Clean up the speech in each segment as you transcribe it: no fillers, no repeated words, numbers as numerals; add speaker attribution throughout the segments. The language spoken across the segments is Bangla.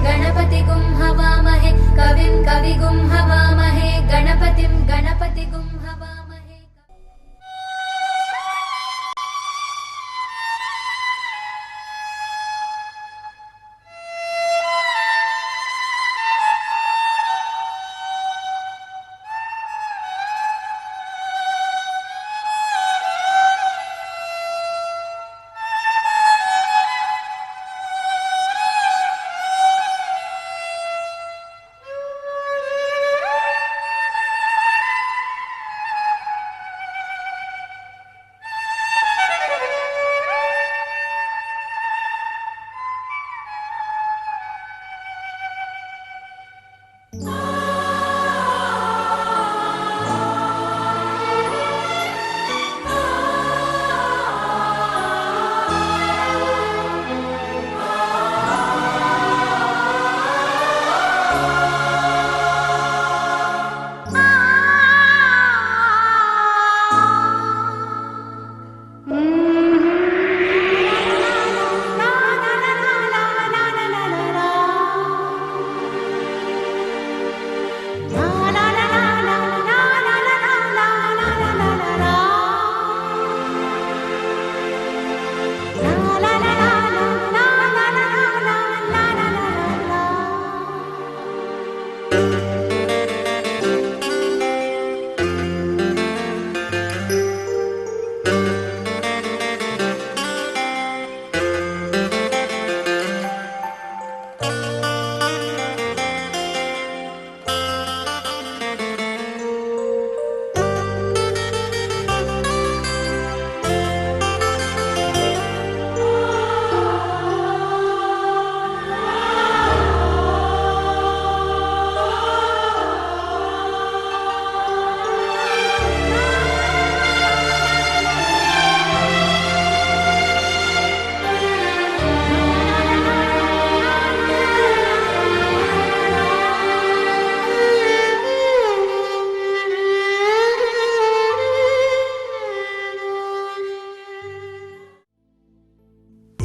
Speaker 1: गणपतिगुं हवामहे कविं कविगुं हवामहे गणपतिं गणपतिगुं हवामहे।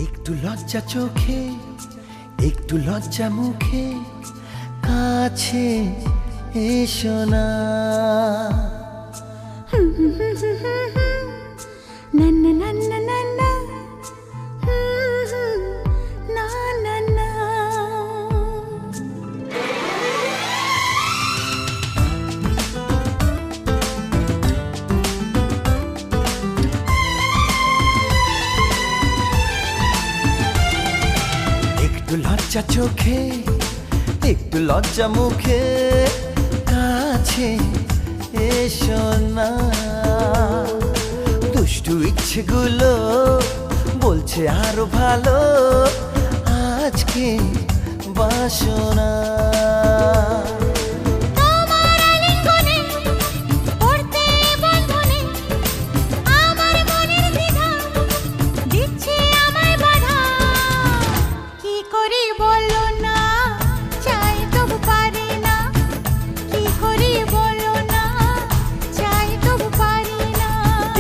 Speaker 2: একটু লজ্জা চোখে একটু লজ্জা মুখে কাছে এসো না। একটু লজ্জা চোখে একটু লজ্জা মুখে কাছে এসো না। দুষ্টু ইচ্ছেগুলো বলছে আরো ভালো আজকে বাসনা।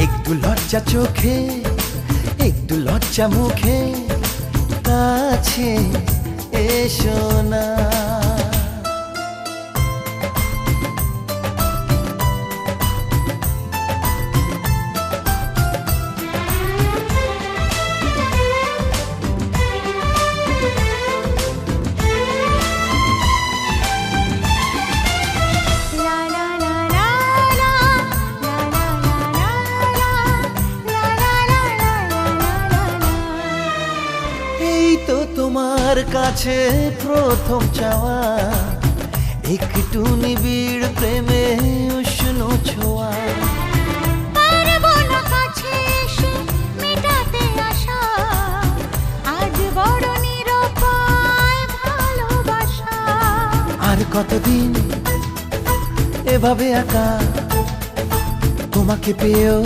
Speaker 2: একটু লজ্জা চোখে একটু লজ্জা মুখে কাছে এসো না। তোমার কাছে প্রথম চাওয়া একটু নিবিড় প্রেমে উষ্ণ ছোঁয়া। আর কতদিন এভাবে একা তোমাকে পেয়েও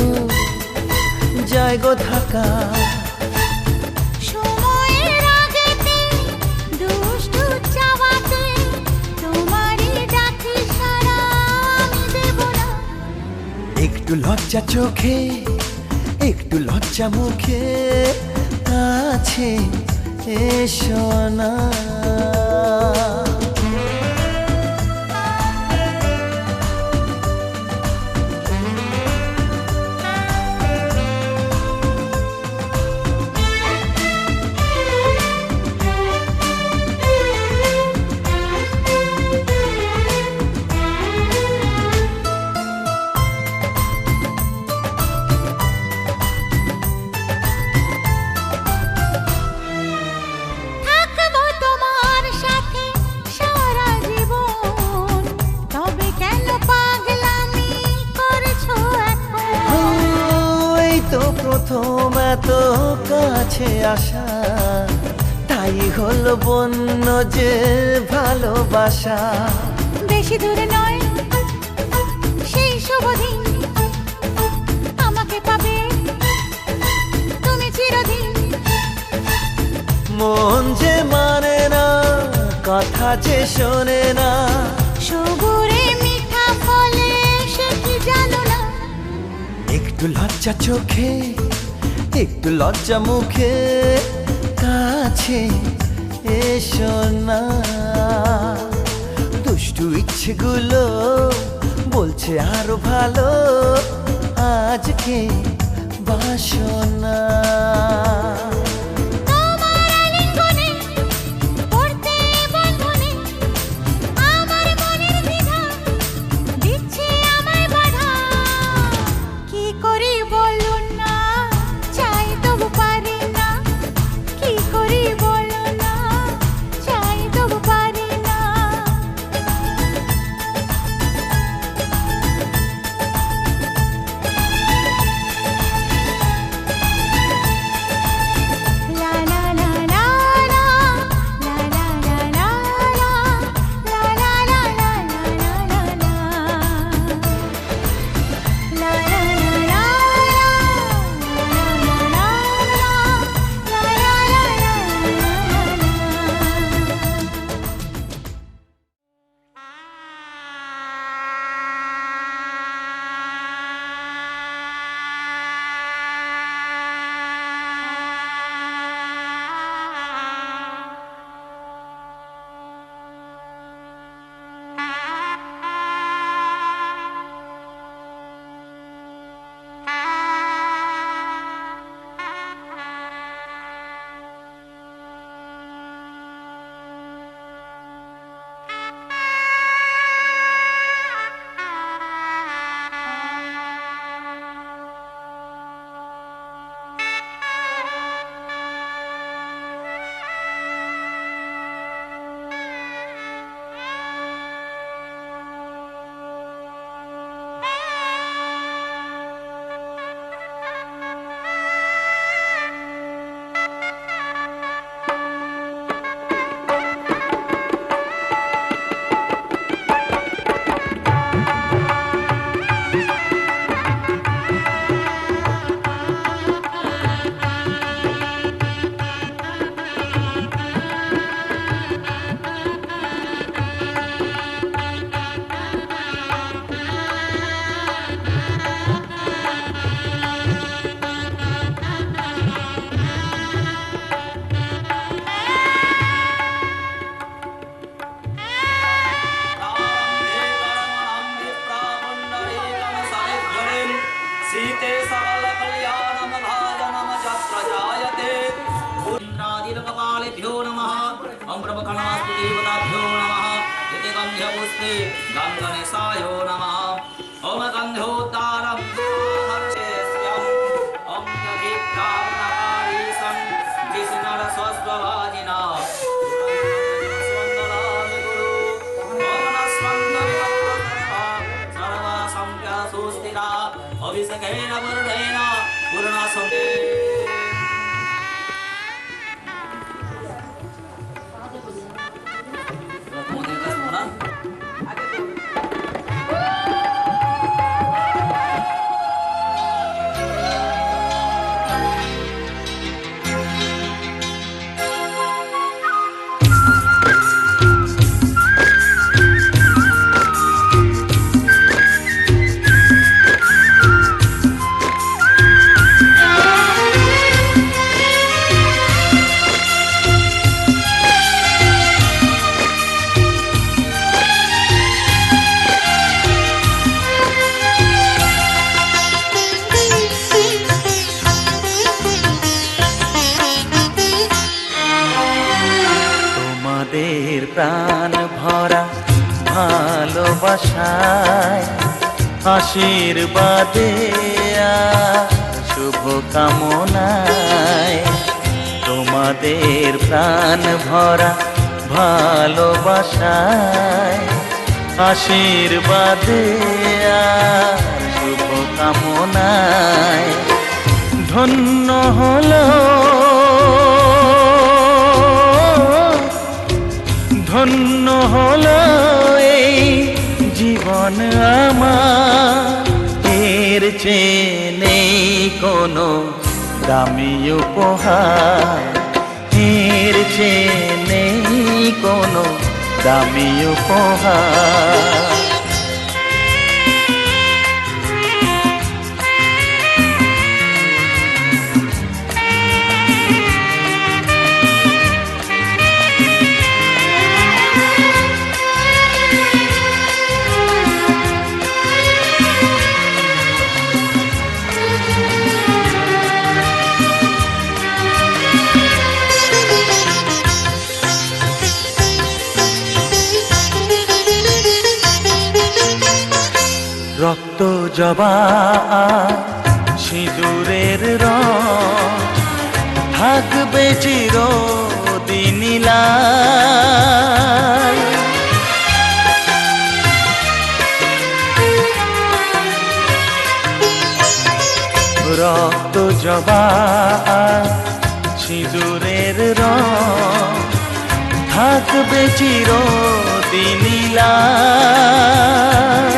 Speaker 2: যায় গো থাকা। একটু লজ্জা চোখে একটু লজ্জা মুখে কাছে এসো না। কাছে আসা, তাই হলো বন্য যে ভালোবাসা।
Speaker 3: বেশি দূরে নয় সেই শুভ দিন, আমাকে পাবে তুমি চিরদিন।
Speaker 2: মন যে মানে না, কথা যে শোনে না,
Speaker 3: সবুরে মিঠা ফলে সে কি জানো না।
Speaker 2: একটু লজ্জা চোখে, একটু লজ্জা মুখে, কাছে এসো না। দুষ্টু ইচ্ছেগুলো বলছে আরো ভালো, আজকে বাসনা।
Speaker 3: তোমার আলিঙ্গনে পড়তে বন্ধনে, আমার মনের দ্বিধা দিচ্ছে আমায় বাধা। কি করি বলো না, চাই তবু পারি না। কি করি বলো না, চাই তবু পারি না। লা লা লা লা লা, লা লা লা লা লা, লা লা লা লা লা লা লা। La la la la la, la la
Speaker 4: सीते सकल कल्याणम भाजनम जत्र जायते इंद्रादिलोकपालेभ्यो नमः ओम ब्रह्मकर्णास्तु देवताभ्यो नमः इति गन्ध्यपुष्टे गन्धनिसायो नमः ओम गन्धोद्धारं हर्षेस्यम् ओम दधिक्कामनारीसं जिष्णुरस्वस्वभाजिना स्वन्दनामि गुरु ओम नस्वन्दरि सर्वा संख्या सुस्थिरा अभिषेकेन वरुणेन पूर्णसमे তোমাদের কাছে না
Speaker 2: তোমাদের প্রাণ ভরা ভালোবাসায়, আশীর্বাদে আর শুভ কামনায়। তোমাদের প্রাণ ভরা ভালোবাসায়, আশীর্বাদে আর শুভ কামনায়। ধন্য হলো ধন্য হলো এই জীবন আমার, এর চেয়ে নেই কোনো দামি উপহার, এর চেয়ে নেই কোনো দামি উপহার। রক্ত জবা সিঁদুরের রং থাকবে চিরদিন লাল। রক্ত জবা সিঁদুরের রং থাকবে চিরদিন লাল।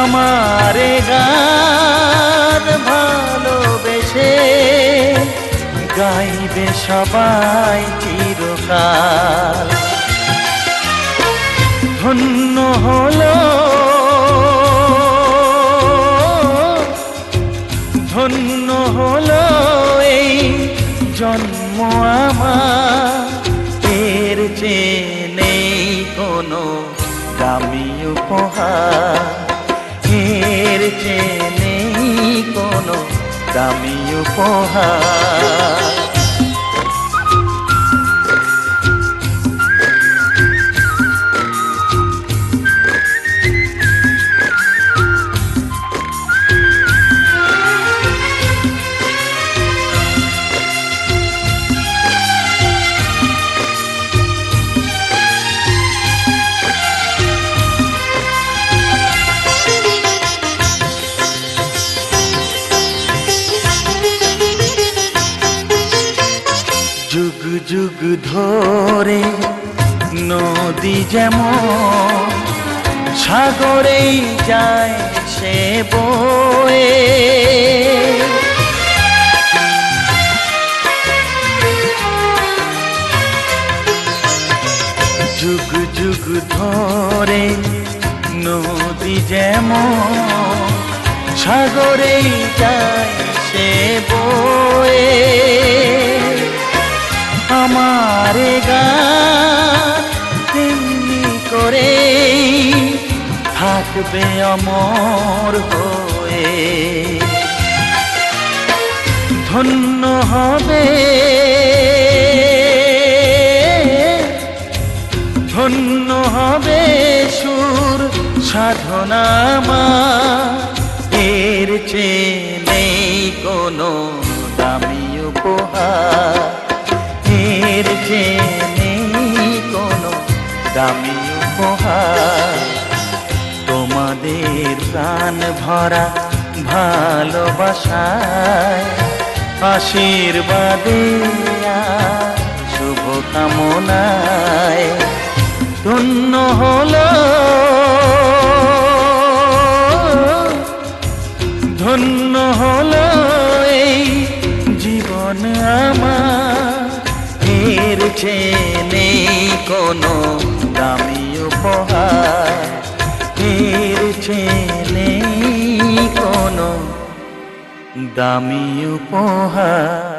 Speaker 2: আমারে গান ভালোবেসে গাইবে সবাই চিরকাল। ধন্য হলো ধন্য হলো এই জন্ম আমার, এর চেয়ে নেই কোনো দামি উপহার, এর চেয়ে নেই কোনো দামি উপহার। যুগ যুগ ধরে নদী যেমন সাগরেই যায় সে বয়ে, যুগ যুগ ধরে নদী যেমন সাগরেই যায় সে বয়ে। আমার গান তেমনি করে থাকবে অমর হয়ে। ধন্য হবে ধন্য হবে সুর সাধনা আমার, এর চেয়ে নেই কোনো দামি উপহার, এর চেয়ে নেই কোনো দামি উপহার। তোমাদের প্রাণ ভরা ভালোবাসায় আশীর্বাদে শুভ কামনায় ধন্য হলো ধন্য হলো এই জীবন আমার, এর চেয়ে নেই কোনো দামি উপহার, এর চেয়ে নেই কোনো দামি উপহার।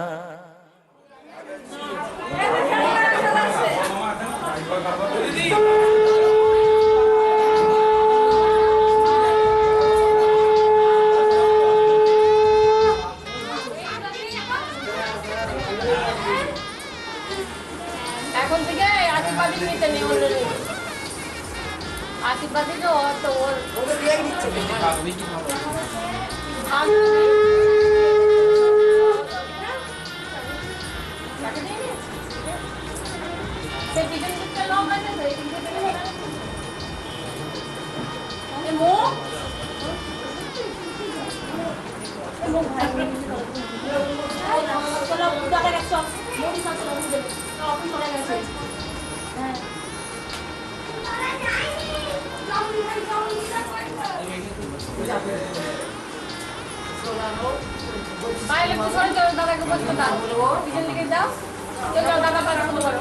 Speaker 5: এখন থেকে আশীর্বাদী নিতে নেই অলরেডি আশীর্বাদী তো ওর মুখ সব মোদি শাসন অনুযায়ী অফিস চলে গেছে হ্যাঁ বাইরে একটু সরে চলো দাদাকে বসতে দাও পিছন দিকে দাও চলো দাদা পার করতে পারো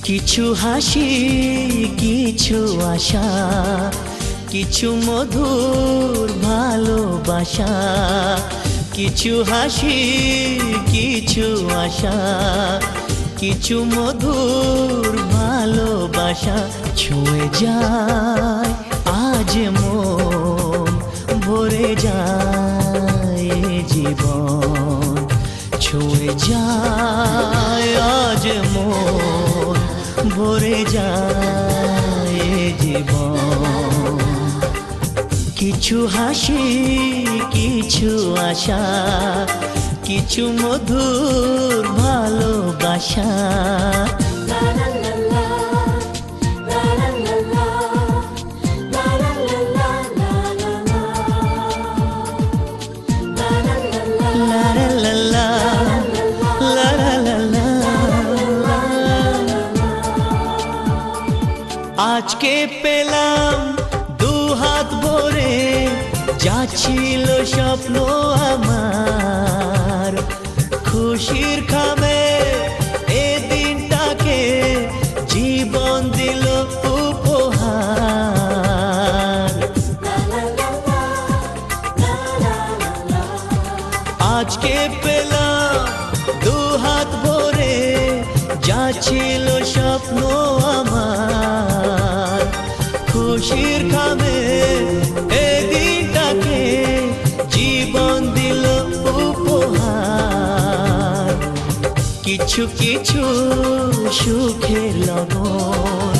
Speaker 2: কিছু হাসি কিছু আশা কিছু মধুর ভালোবাসা কিছু হাসি কিছু আশা কিছু মধুর ভালোবাসা ছুঁয়ে যায় আজ মন ভরে যায় জীবন ছুঁয়ে যায় আজ মন ভরে যায় জীবন কিছু হাসি কিছু আশা কিছু মধুর ভালোবাসা আজকে পেলাম দু হাত ভরে যা ছিল স্বপ্ন আমার খুশির খামে এ দিনটাকে জীবন দিল উপহার আজকে পেলাম দু হাত ভরে যা ছিল স্বপ্ন আমার খুশির খামে এ দিনটাকে জীবন দিল উপহার কিছু কিছু সুখের লবণ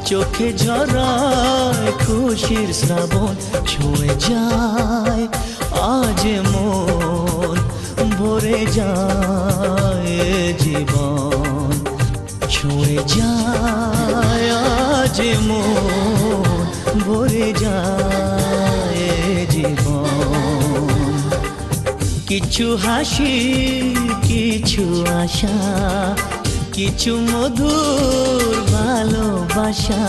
Speaker 2: চোখে ঝরায় খুশির শ্রাবণ ছুঁয়ে যায় আজ মন ভরে যায় জীবন ছুঁয়ে যায় আজ মন ভরে যায় জীবন কিছু হাসি কিছু আশা কিছু মধুর ভালোবাসা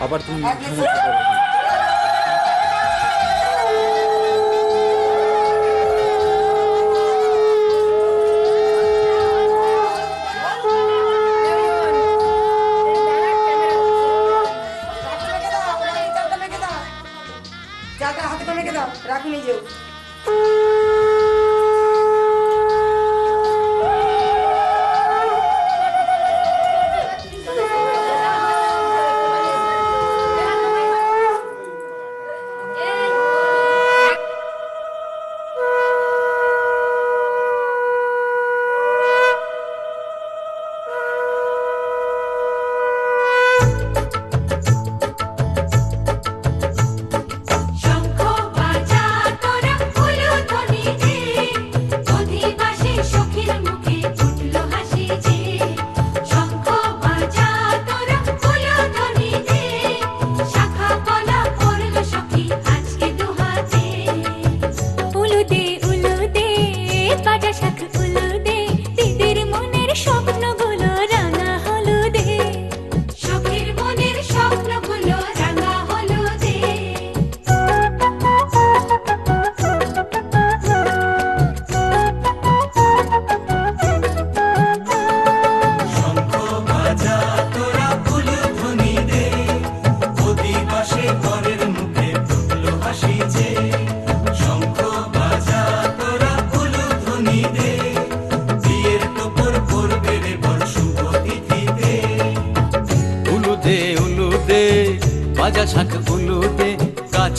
Speaker 6: আবার তুমি
Speaker 7: হাতে মেখে দাও রাখুন নিজেও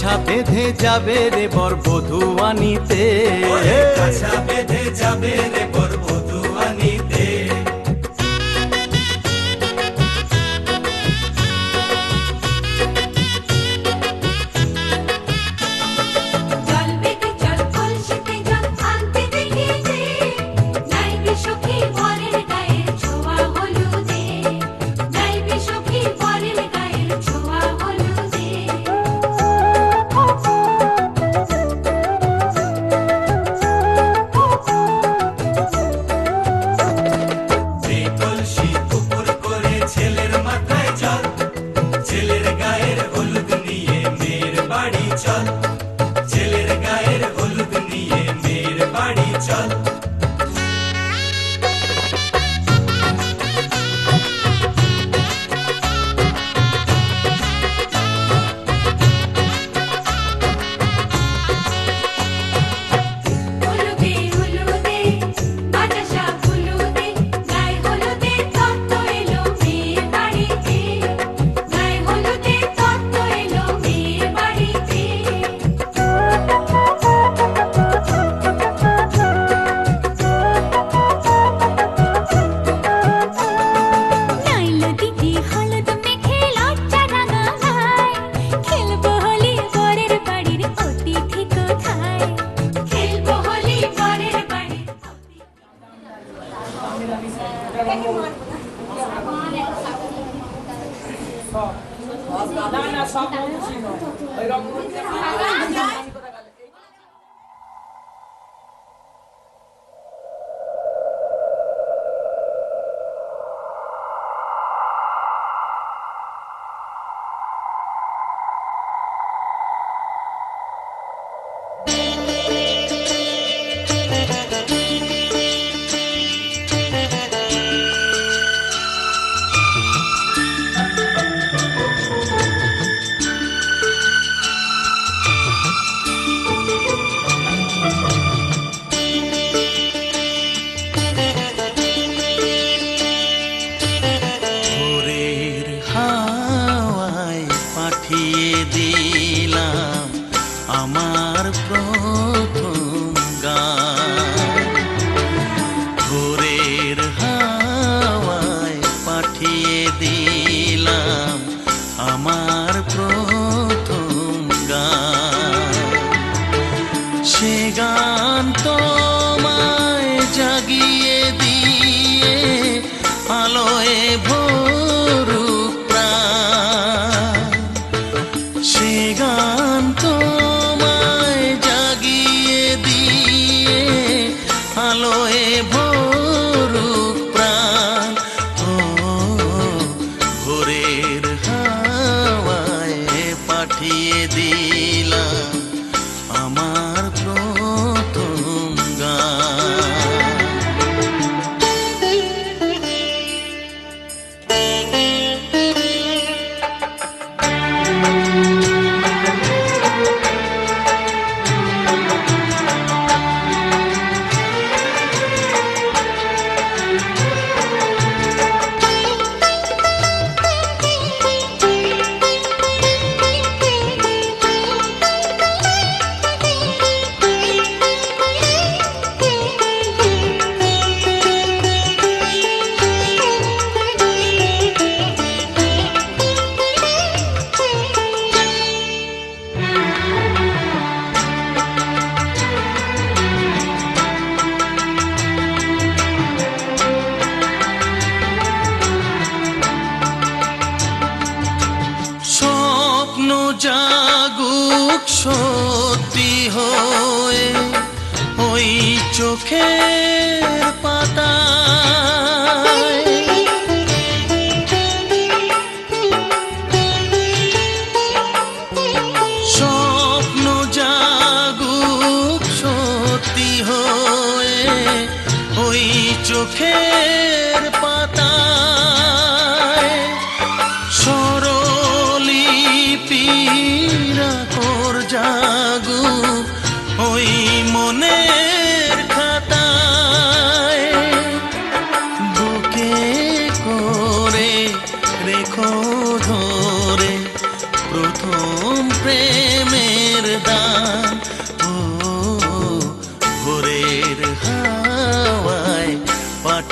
Speaker 2: কাছা বেঁধে যাবে রে বর বধূ আনিতে,
Speaker 6: কাছা বেঁধে যাবে রে বর বধূ আনিতে।
Speaker 1: জল বেঁধে চল কলসিতে জল আনতে দেখি যে, যাইবি সখী বরের গায়ের ছোঁয়া হলুদে, যাইবি সখী বরের গায়ের ছোঁয়া হলুদে।
Speaker 6: এই কলসি উপর করে ছেলের মাথায় জল, ছেলের গায়ের হলুদ নিয়ে মেয়ের বাড়ি চল, ছেলের গায়ের হলুদ নিয়ে মেয়ের বাড়ি চল।
Speaker 1: হলুদে হলুদে বাতাসা হলুদে, গায়ে হলুদে তত্ত্ব এলো মেয়ের বাড়িতে, গায়ে হলুদে তত্ত্ব এলো মেয়ের বাড়িতে।
Speaker 3: নাইলো দিদি হলুদ মেখে লজ্জা রাঙা গায়, খেলবো হোলি বরের বাড়ির অতিথি কোথায়।
Speaker 1: খেলবো হোলি বরের বাড়ি।
Speaker 2: ভোরের হাওয়ায় পাঠিয়ে দিলাম আমার প্রথম গান, ভোরের হাওয়ায় পাঠিয়ে দিলাম আমার প্রথম গান। সে গান তোমায় জাগিয়ে দিয়ে আলোয় ভরুক প্রাণ, সে গান তোমায় জাগিয়ে দিয়ে আলোয় ভরুক প্রাণ। ও ভোরের হাওয়ায় পাঠিয়ে দিলাম আমার প্রথম গান। স্বপ্ন জাগুক সত্যি হয়ে ওই চোখের পাতায়, স্বপ্ন জাগুক সত্যি হয়ে ওই চোখের পাতায়। স্বরলিপিরা কর জাগুক ওই মনের খাতায়, বুকে করে রেখো ধরে প্রথম প্রেমে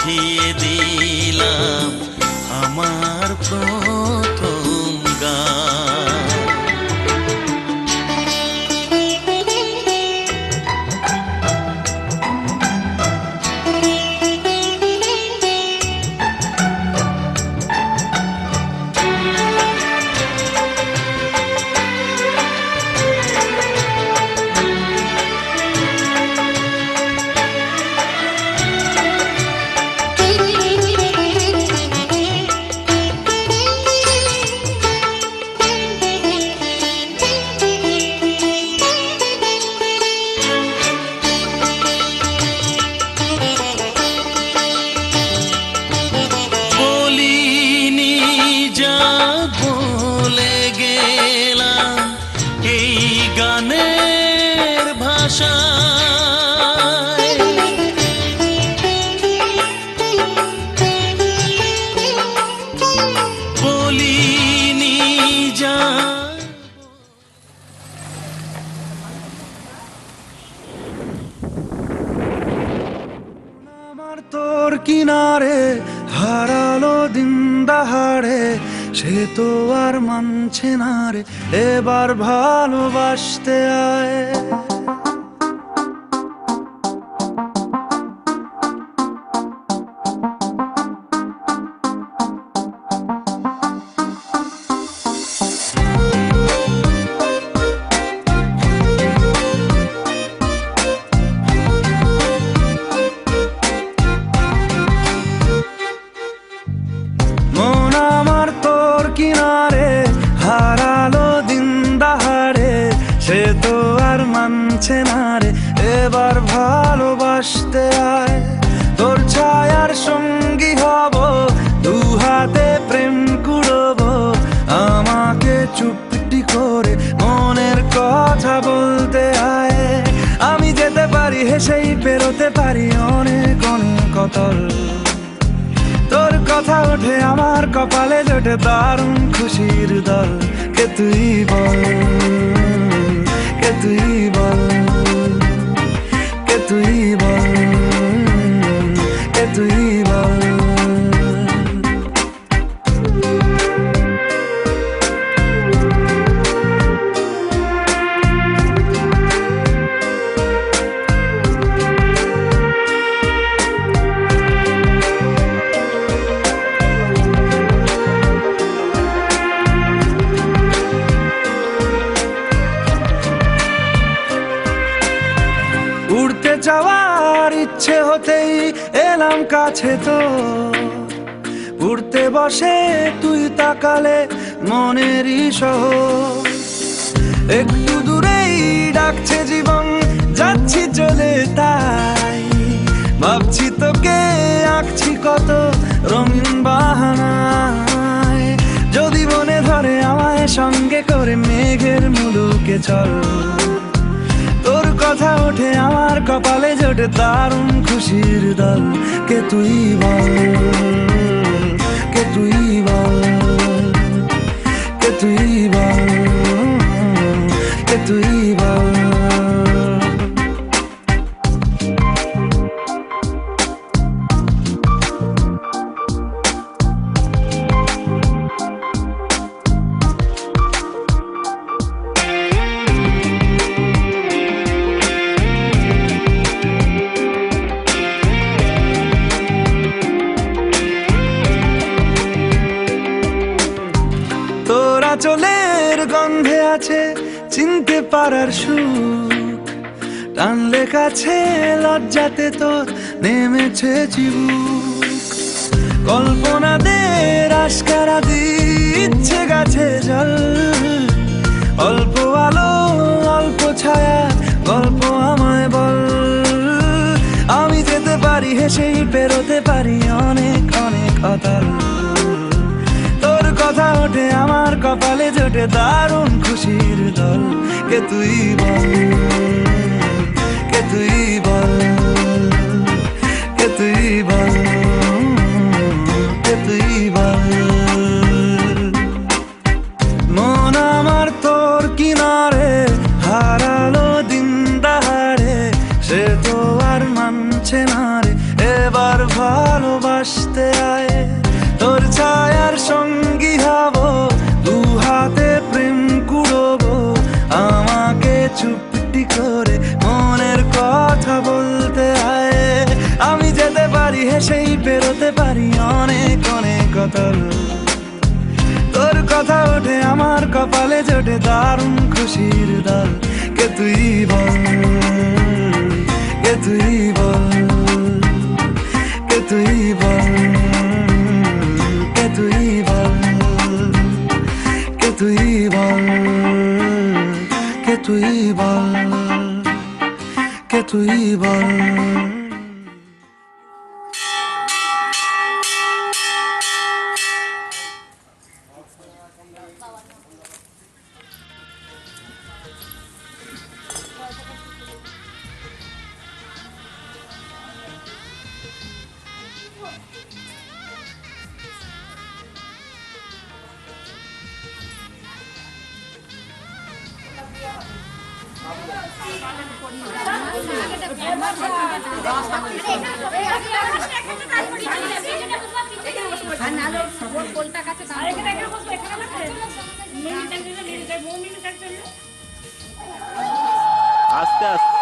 Speaker 2: পাঠিয়ে দিলাম আমার প্রথম গান। বলিনি যা বলে গেলাম এই গানের ভাষায়, বলিনি যা
Speaker 7: আমার তোর কিনারে হারালো দিন দাহাড়ে, সে তো আর মানছে না রে, এবার ভালোবাসতে আয়। মন আমার তোর কিনারে হারালো দিন দাহাড়ে, সে তো আর মানছে না রে, এবার ভালোবাসতে আয়। তোর ছায়ার সঙ্গী হব, দু হাতে প্রেম কুড়বো, আমাকে চুপটি করে মনের কথা বলতে আয়। আমি যেতে পারি হেসেই পেরোতে পারি অনেক অনেক অতল, তোর কথা ওঠে আমার কপালে জোটে দারুণ খুশির দল। কে তুই বল, কে তুই বল, কে তুই বল, কে তুই বল। উড়তে যাওয়ার ইচ্ছে হতেই এলাম কাছে তো, উড়তে বসে তুই তাকালে মনেরই শহর। একটু দূরেই ডাকছে জীবন, যাচ্ছি চলে তাই ভাবছি তোকে আঁকছি কত রঙিন বাহানায়। যদি মনে ধরে আমায় সঙ্গে করে মেঘের মুলুকে চল, তোর কথা ওঠে আমার কপালে জোটে দারুণ খুশির দল। কে তুই বল, কে তুই বল, কে তুই বল, কে তুই বল। তোরা চলের গন্ধে আছে চিনতে পারার সুখ, টানলে কাছে লজ্জাতে তোর নেমেছে চিবুক। কল্পনাদের আশকারা দিচ্ছে গাছে জল, অল্প আলো অল্প ছায়া গল্প আমায় বল। আমি যেতে পারি হেসেই পেরোতে পারি অনেক অনেক অতল, তোর কথা ওঠে আমার কপালে জোটে দারুণ খুশির দল। কে তুই বল, কে তুই বল, কে তুই বল, কে তুই বল। মন আমার তোর কিনারে হারালো দিন দাহাড়ে, সে তো আর মানছে না রে, এবার ভালোবাসতে আয়। তোর ছায়ার সঙ্গী হব, দু হাতে প্রেম কুড়বো, আমাকে চুপটি করে মনের কথা বলতে আয়। আমি যেতে পারি হেসেই বেরোতে পারি অনেক অনেক কথা, তোর কথা ওঠে আমার কপালে জোটে দারুণ খুশির দল। কে তুই বল, কে তুই বল, কে তুই বল, কে তুই বল, কে তুই বল, কে তুই বল, কে তুই বল।
Speaker 2: আস্তে আস্তে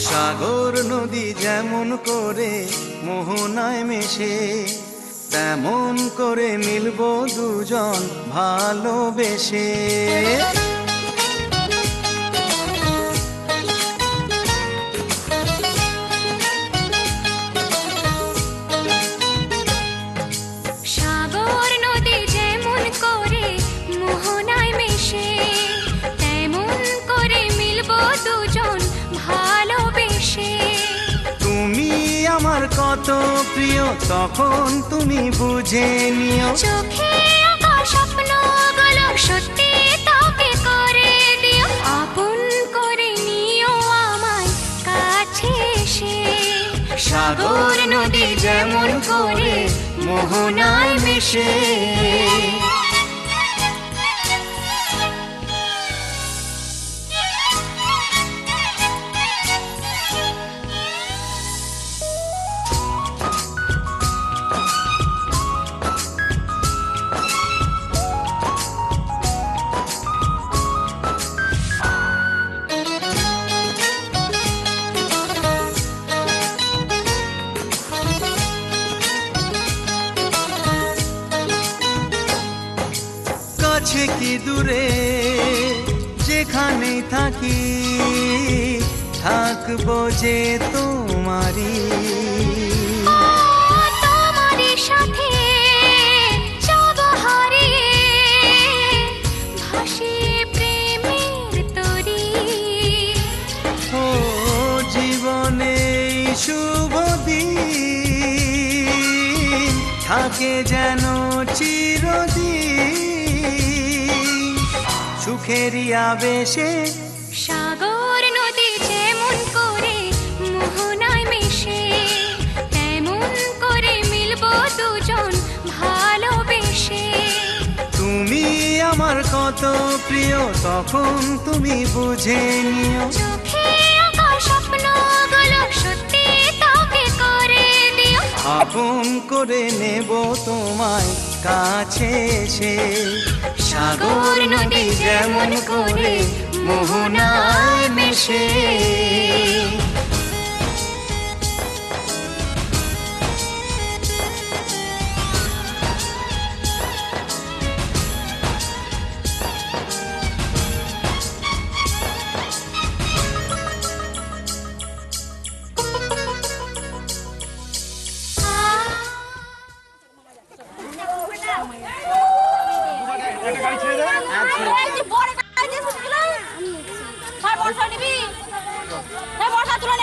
Speaker 7: সাগর নদী যেমন করে মোহনায় মেশে, তেমন করে মিলবো দুজন ভালোবেসে।
Speaker 3: সাগর নদী যেমন করে মোহনায় মেশে, তেমন করে মিলবো দুজন ভালোবেসে।
Speaker 7: তুমি আমার কত প্রিয় তখন তুমি বুঝে নিও,
Speaker 3: চোখে আঁকা স্বপ্নগুলো সত্যি তোকে করে দিও, আপন করে নিও আমায় কাছে এসে।
Speaker 7: সাগর নদী যেমন করে মোহনায় মেশে। কাছে কি দূরে যেখানে থাকি, থাকবো যে তোমারি।
Speaker 3: তোমারই সাথে যাব হারিয়ে, ভাসিয়ে প্রেমের তরী।
Speaker 7: ও জীবনে শুভ দিন থাকে যেন চিরদিন, সুখেরই আবেশে।
Speaker 3: সাগর নদী যেমন করে মোহনায় মেশে, তেমন করে মিলবো দুজন ভালোবেসে।
Speaker 7: তুমি আমার কত প্রিয় তখন তুমি বুঝে নিও,
Speaker 3: চোখে আঁকা স্বপ্নগুলো সত্যি তোকে করে দিও,
Speaker 7: আপন করে নেব তোমায় কাছে এসে। সাগর নদী যেমন করে মোহনায় মেশে।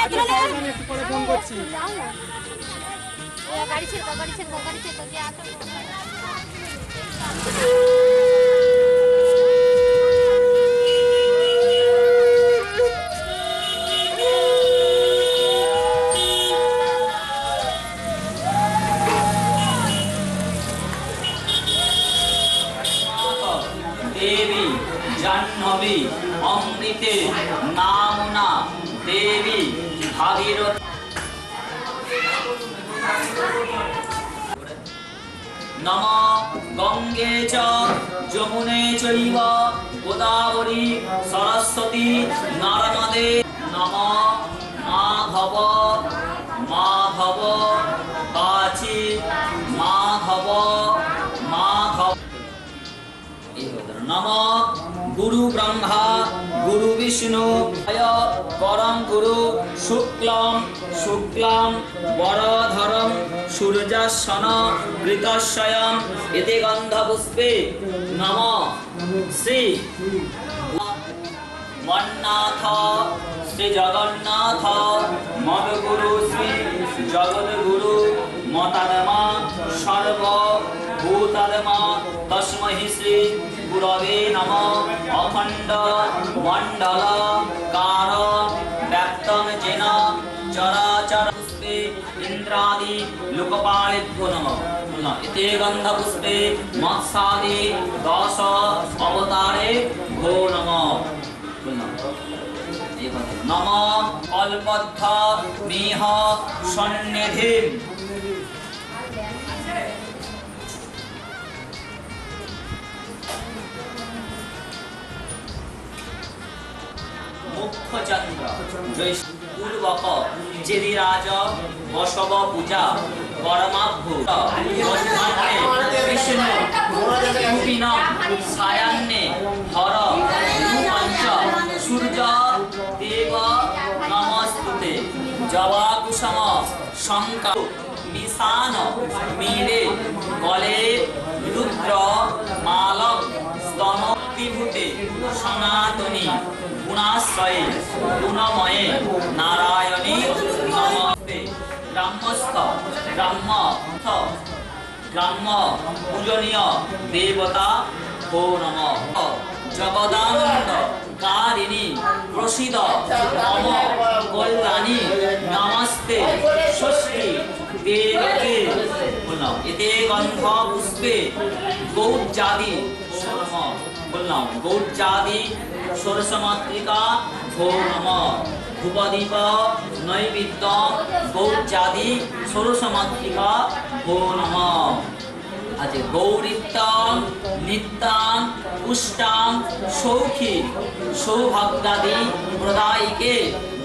Speaker 8: একটু পরে ফোন করছি।
Speaker 3: গাড়ি ছেড়ে দাও, গাড়ি ছেড়ে দাও, গাড়ি ছেড়ে দাও, যে আটক
Speaker 4: দেবী জাহ্নবী অমৃতে নামনা দেবী ভাগীরথী নম গঙ্গে চ যমুনে চৈব গোদাবরী সরস্বতী নর্মদে নম মাধব মাধব কাচি মাধব মাধব নম গুরু ব্রহ্মা গুরু বিষ্ণু পরম গুরু শুক্লম শুক্লাম বরধরম সূর্যাসন কৃতস্বয়ং এতে গন্ধ পুষ্পে নম শ্রী মন্নাথ শ্রী জগন্নাথ মদগুরু শ্রী জগদ্গুরু মতাদমা সর্ব ভূতাদমা তস্मै শ্রী গুরবে নমঃ অখণ্ড মণ্ডল কার ব্যক্তং যেন চরাচর পুষ্পে ইন্দ্রাদি লোকপালেভ্যো নমঃ এতে গন্ধ পুষ্পে মৎস্যাদি দশ অবতারে ভো নমঃ নমঃ কল্পদ্ধ মিহ সন্নিধিম মুখ্যচন্দ্র পূর্বক চেদিরাজ বসব পূজা পরমাভূ বিষ্ণু কুপিনম সায়ান্নে হর পঞ্চ সূর্য দেব নমস্তুতে জবাকুসম শঙ্কা মিশান মীরে গলে রুদ্র মালম স্তনবিভূতে সনাতনী গুণাশ্রয়ে গুণময়ে নারায়ণী নমস্তে ব্রাহ্মস্থ ব্রাহ্ম ব্রাহ্ম পূজনীয় দেবতা ভো নমঃ জগদানন্দ কারিণী প্রসিদ মম কল্যাণী নমস্তে ষষ্ঠী দেবকে বললাম এতে গন্ধ পুষ্পে গৌরজাদি বললাম গৌরজাদি ষোড়শমাতৃকা ভো নমঃ ধূপদীপ নৈবেদ্য গৌরজাদি ষোড়শমাতৃকা ভো নমঃ আছে গৌরিত্যাং নিত্যাং পুষ্টাং সৌখী সৌভাগ্যাদি প্রদায়িকে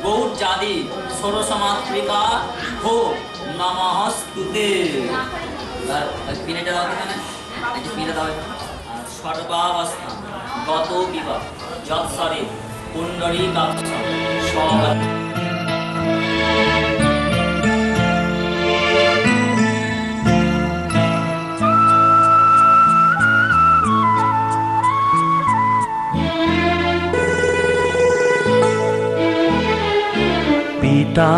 Speaker 4: গৌরজাদি ষোড়শমাতৃকা ভো নমস্তুতে পিনেটা দাও এখানে পিনে দাও সর্বাবস্থা গত বিবাহ যৎসরে কুণ্ডলী কাক্ষ স্বগত
Speaker 2: পিতা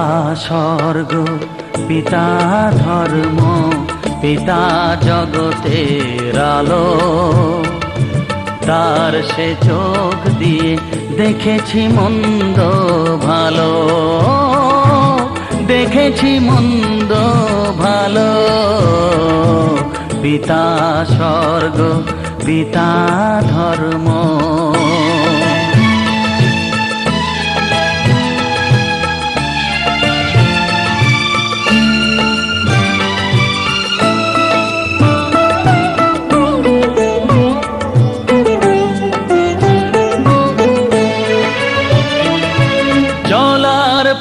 Speaker 2: স্বর্গ পিতা ধর্ম পিতা জগতের আলো তার সে চোখ দিয়ে দেখেছি মন্দ ভালো দেখেছি মন্দ ভালো পিতা স্বর্গ পিতা ধর্ম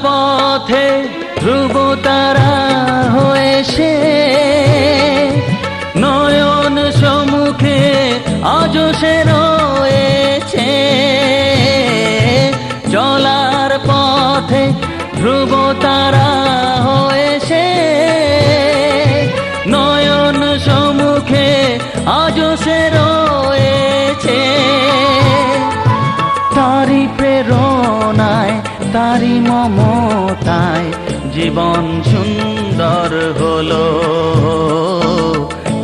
Speaker 2: পথে ধ্রুব তারা হয়েছে নয়ন সম্মুখে আজ সে রয়েছে চলার পথে ধ্রুব তারা হয়েছে নয়ন সম্মুখে আজ সে রয়েছে তারি প্রেরণায় তারি মমতায় জীবন সুন্দর হলো।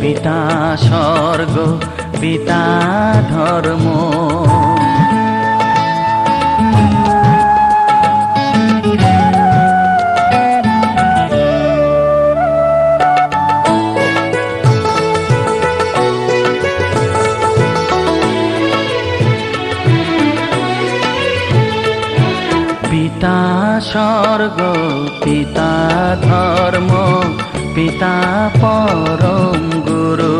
Speaker 2: পিতা স্বর্গ পিতা ধর্ম। পিতা স্বর্গ পিতা ধর্ম পিতা পরম গুরু।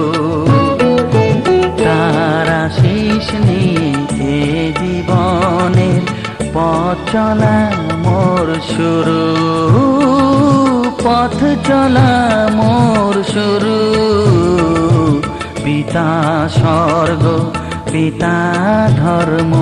Speaker 2: তার আশিস নিয়ে এ জীবনের পথ চলা মোর শুরু। পথ চলা মোর শুরু। পিতা স্বর্গ পিতা ধর্ম।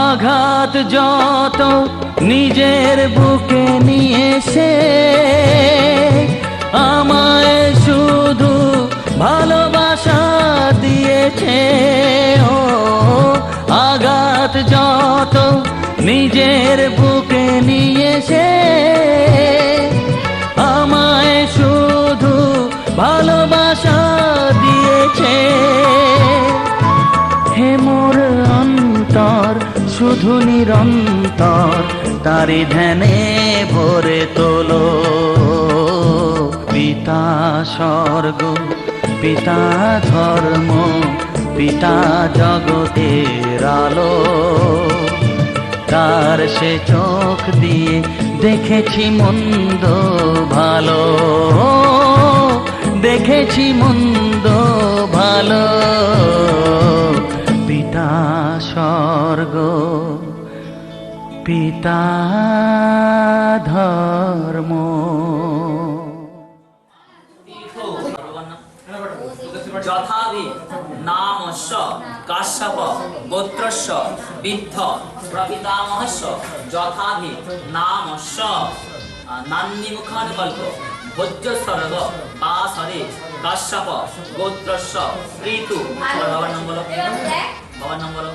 Speaker 2: আঘাত যত নিজের বুকে নিয়ে সে আমায় শুধু ভালোবাসা দিয়েছে। ও আঘাত যত নিজের বুকে নিয়ে সে আমায় শুধু ভালোবাসা দিয়েছে। হে মোর অন্তর শুধু নিরন্তর তারি ধ্যানে ভরে তোলো। পিতা স্বর্গ পিতা ধর্ম পিতা জগতের আলো। তার সে চোখ দিয়ে দেখেছি মন্দ ভালো। দেখেছি মন্দ ভালো। পিতা স্বর্গ পিতা ধর্ম।
Speaker 4: যথাভি নামস্য কাশ্যপ গোত্রস্য বিদ্ধ প্রপিতামহস্য যথাভি নামস্য নান্দিমুখানুকল্প ভোজ্যস্বর্গ বাসরে কাশ্যপ গোত্রস্য ঋতু। বাবার নাম বলো, বাবার নাম বলো।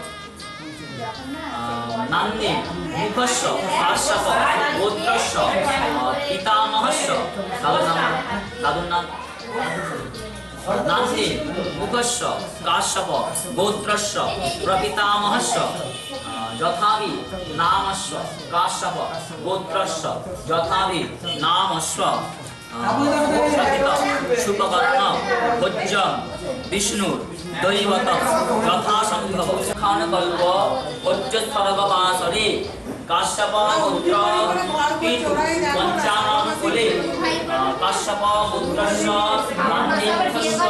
Speaker 4: নান্দি মুখস্য কাশ্যপ গোত্রস্য পিতামহস্য। দাদুর নাম, দাদুর নাম নান্দি মুখস্য কাশ্যপ গোত্রস্য প্রপিতামহস্য যথাভি নামস্য কাশ্যপ গোত্রস্য যথাভি নামস্য সুপকর্ণ ভোজ্যম বিষ্ণুর দৈবতম যথাসম্ভব খানকল্প ভোজ্যস্বর্গবাসরে কাশ্যপ গোত্র পিতু পঞ্চানন কুলে কাশ্যপ গোত্রস্য নান্দিমুখস্য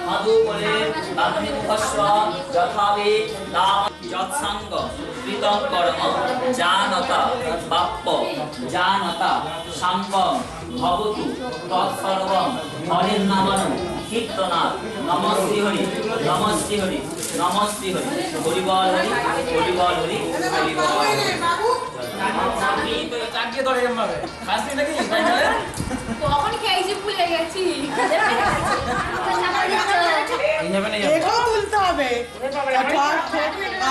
Speaker 4: মধুকুলে নান্দিমুখস্য যথাভি নাম যৎসঙ্গ কৃতং কর্ম জানতা বাপ্য জানতা সাম্বম ভবতু তৎসর্বং হরির নামানু কীর্তনাথ নমঃ শ্রীহরি নমঃ শ্রীহরি নমঃ শ্রীহরি। হরি বল হরি হরি বল হরি হরি বল হরি। চাকিয়ে ধরে এমভাবে খাসনি নাকি
Speaker 5: তখন খেয়েছি ভুলে গেছি।
Speaker 9: এটাও তুলতে হবে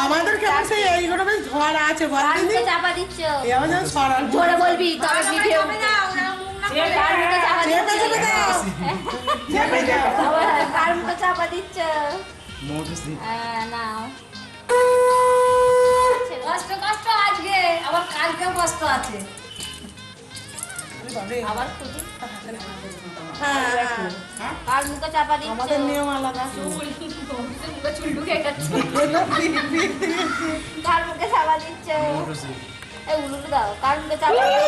Speaker 9: আমাদের কেমন সেই এইগুলো বেশ ঝড় আছে বলতে
Speaker 3: চাপা দিচ্ছ
Speaker 9: জোরে
Speaker 3: বলবি তবে ভিডিও কার মুখে চাপা দিচ্ছ নাও।
Speaker 5: কষ্ট কষ্ট আজকে আবার কালকেও কষ্ট আছে।
Speaker 3: আবার খুঁজি কার মুখে চাপা দিচ্ছ?
Speaker 9: আমাদের নিয়ম আলাদা।
Speaker 5: মুখে চুল ঢুকে গেছে।
Speaker 3: কার মুখে চাপা দিচ্ছ? এই উলুলু দাও। কার মুখে চাপা দিচ্ছ?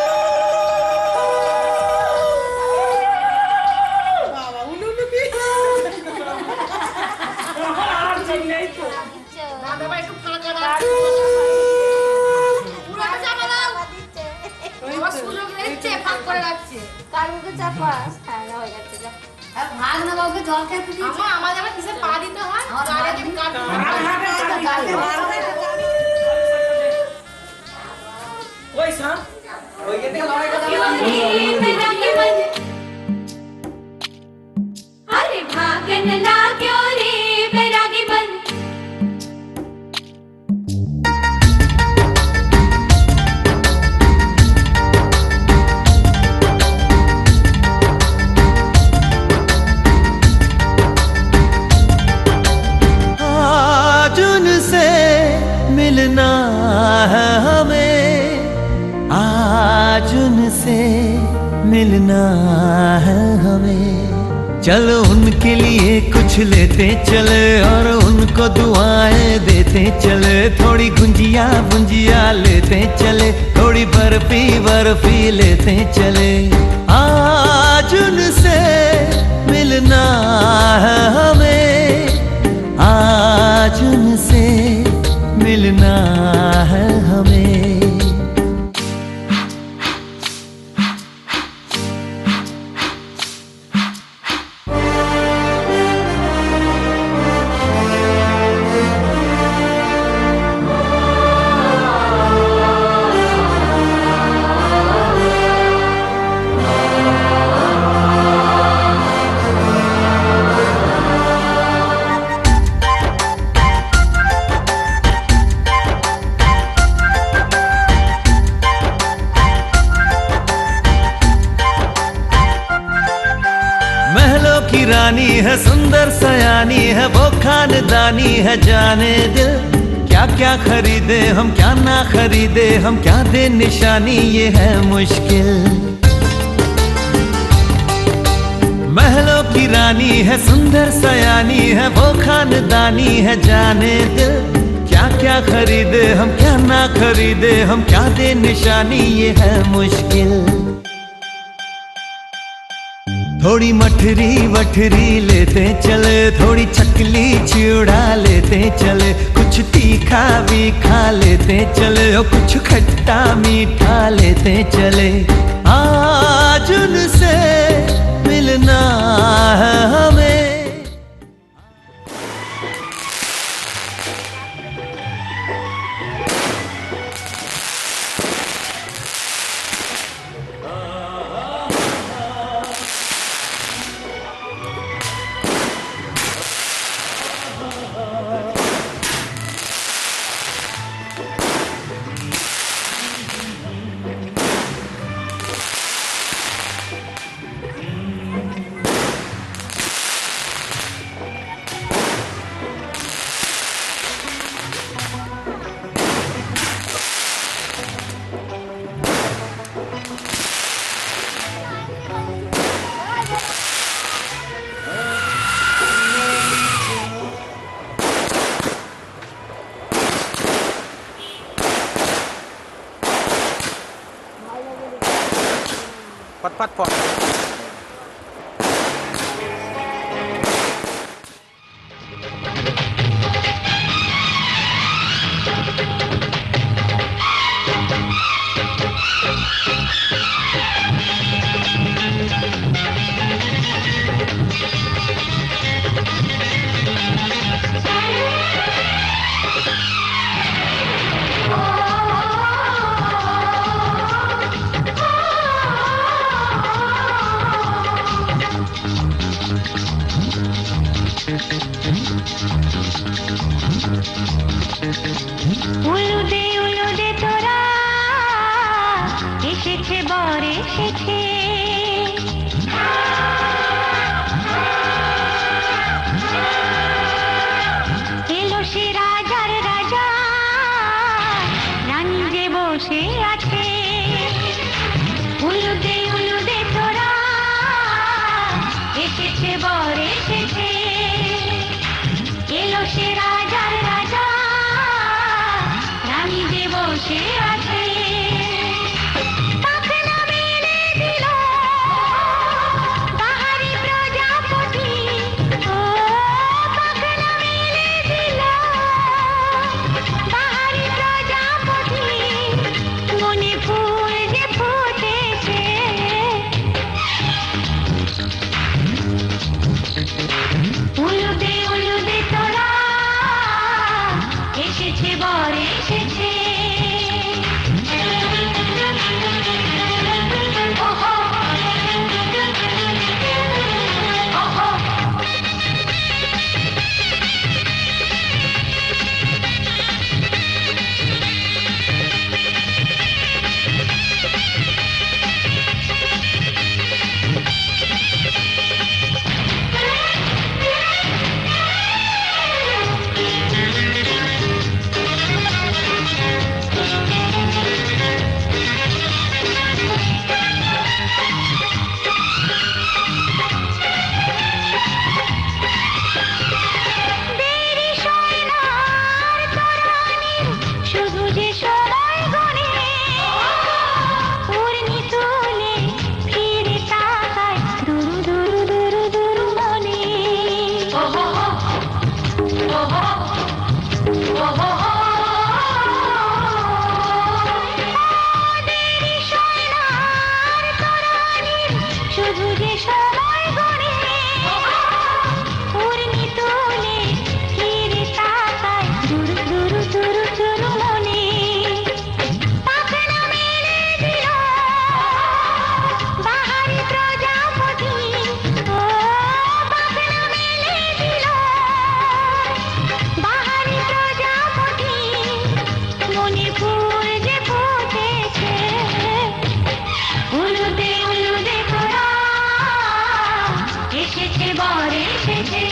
Speaker 9: বাবা উলুলু কি
Speaker 5: একটু ফাঁকা রাখ। পুরোটা চাপা দাও। আবার সুযোগ নিচ্ছে ফাঁক করে রাখছে।
Speaker 3: কার মুখে চাপা? হ্যাঁ হয়ে যাচ্ছে যা।
Speaker 5: ভাগ না বাবুকে জল খেতে দিয়েছি
Speaker 9: আমার যাবে কিসে পা দিতে হয়
Speaker 5: আমার
Speaker 9: গাড়ি
Speaker 5: বাড়ি-
Speaker 9: কাটতে
Speaker 8: ওই শান
Speaker 1: अरे भागन लाग्यो रे बैरागी बन
Speaker 2: आज उनसे मिलना है हमें, आज उनसे मिलना है हमें। चलो उनके लिए कुछ लेते चले और उनको दुआएं देते चले। थोड़ी गुंजिया गुंजिया लेते चले, थोड़ी बर्फी बर्फी लेते चले। आज उनसे मिलना है हमें, आज उनसे मिलना है हमें। महलों की रानी है, सुंदर सयानी है, वो खानदानी है जाने दिल। क्या क्या खरीदे हम, क्या ना खरीदे हम, क्या दे निशानी, ये है मुश्किल। महलों की रानी है, सुंदर सयानी है, वो खानदानी है जाने दिल। क्या क्या खरीदे हम, क्या ना खरीदे हम, क्या दे निशानी, ये है मुश्किल। थोड़ी मठरी वठरी लेते चले, थोड़ी चकली चिड़ा लेते चले। कुछ तीखा भी खा लेते चले और कुछ खट्टा मीठा लेते चले। आज उनसे मिलना है हमें।
Speaker 8: पट पट पट
Speaker 3: উলুদে তোরা এসেছে বর এসেছে। এলো সে রাজার রাজা, রানী যে বসে আছে। উলুদে তোরা এসেছে বর এসেছে। এলো সে রাজার রাজা, রানী যে বসে আছে। পাখনা মেলে দিল বাহারি প্রজাপতি, ও পাখনা মেলে দিল বাহারি প্রজাপতি। মনে ফুল যে ফুটেছে
Speaker 1: বর এসেছে ওহো ওহো দেরি সয় না আর তরানির শুধু যে সময় গুনে পূর্ণি তুলে ফিরে তাকায় দুরু দুরু দুরু দুরু মনে ওহো ওহো ওহো দেরি সয় না আর তরানির শুধু যে সময় গুনে পূর্ণি তুলে ফিরে তাকায় দুরু দুরু দুরু দুরু মনে পাখনা মেলে দিল বাহারি প্রজাপতি ও পাখনা মেলে দিল বাহারি প্রজাপতি মনে ফুল যে ফুটেছে উলুদে উলুদে তোরা এসেছে বর এসেছে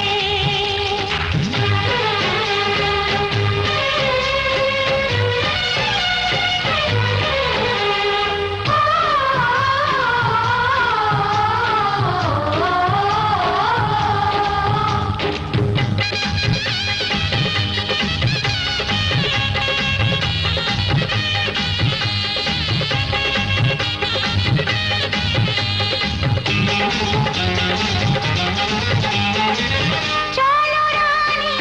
Speaker 1: চলো রানী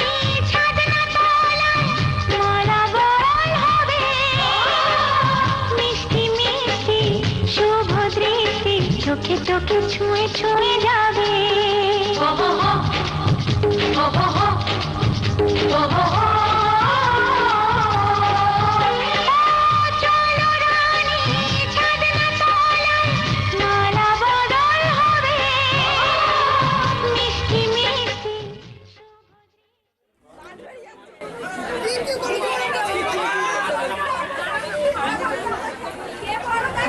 Speaker 1: ছাদনা তলায় মালা বরণ হবে মিষ্টি মিষ্টি শুভ দৃষ্টি চোখে চোখে ছুঁয়ে ছুঁয়ে যাবে ওহো ওহো ওহো চলো রানী ছাদনা তলায় মালা বদল হবে মিষ্টি মিষ্টি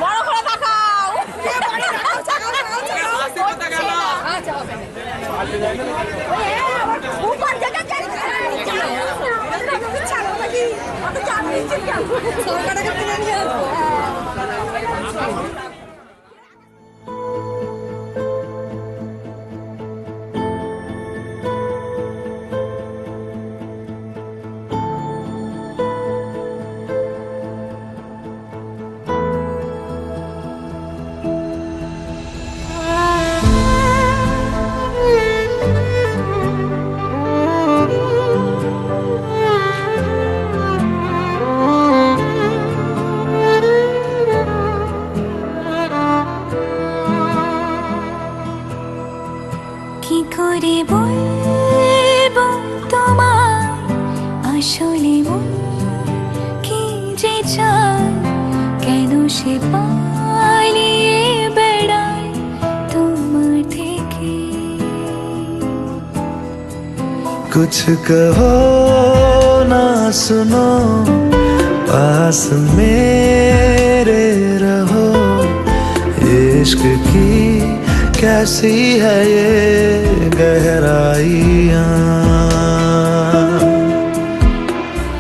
Speaker 5: বড় করে তাকাও উপর জায়গা সরকারকে কিনে নিয়ে আসবো
Speaker 1: কি করে বলবো তোমায় আসলে মন কি যে চায় কেন সে পালিয়ে বেড়ায় তোমার থেকে
Speaker 7: कुछ कहो ना सुनो पास मेरे रहो इश्क की कैसी है ये गहराइयाँ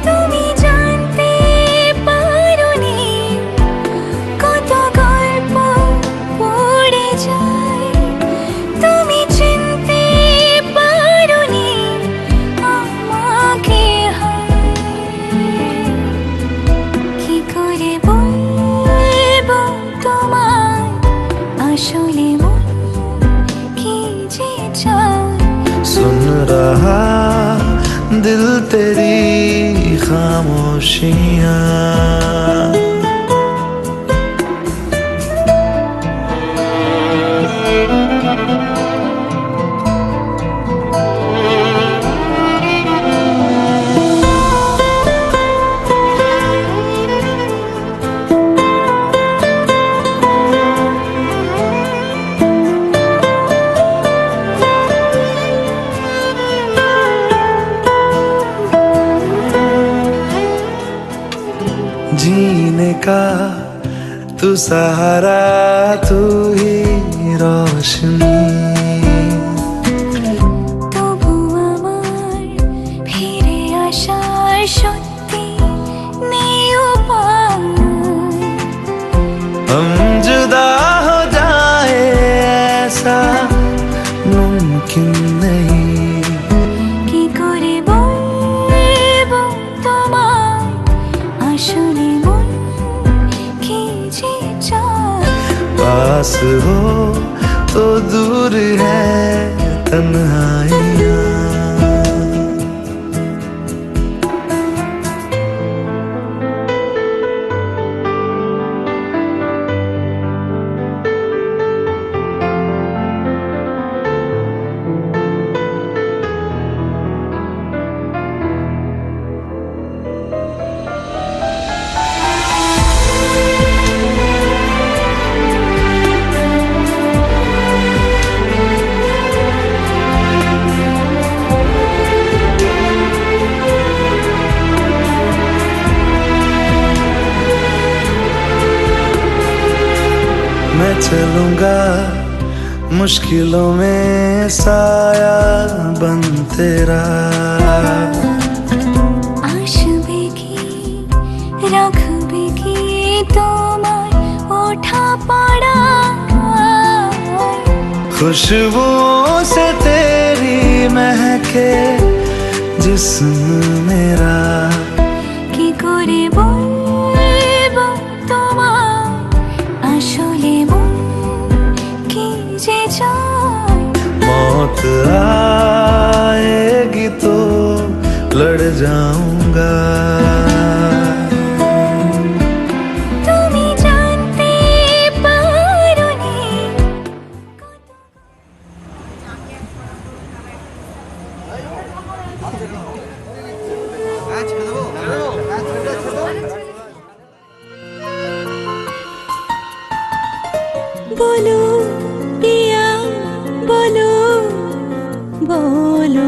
Speaker 1: তুমি জানতে পারোনি কত গল্প পড়ে যায় তুমি চিনতে পারোনি আমাকে কি করে বলবো তোমায় আসলে মন কি যে চায়
Speaker 7: सुन रहा दिल तेरी खामोशियाँ जीने का तू सहारा, तू ही रोशनी।
Speaker 3: তবু আমার ফিরে আসার সত্যি নেই উপায়।
Speaker 7: हम जुदा हो जाए ऐसा मुमकिन नहीं।
Speaker 3: কি করে বলবো তোমায় আসলে মন কি যে চায়।
Speaker 7: पास हो तो दूर है तन्हाइयाँ। मैं चलूंगा मुश्किलों में साया बन तेरा।
Speaker 3: আসবে কি রাখবে কি তোমার ওঠা পড়া।
Speaker 7: खुशबुओं से तेरी महके जिस्म मेरा।
Speaker 3: কি করে বলবো তোমায় আসলে মন কি যে চায়।
Speaker 7: मौत आएगी तो लड़ जाऊंगा।
Speaker 3: তুমি জানতে পারোনি বলো পিয়া বলো বলো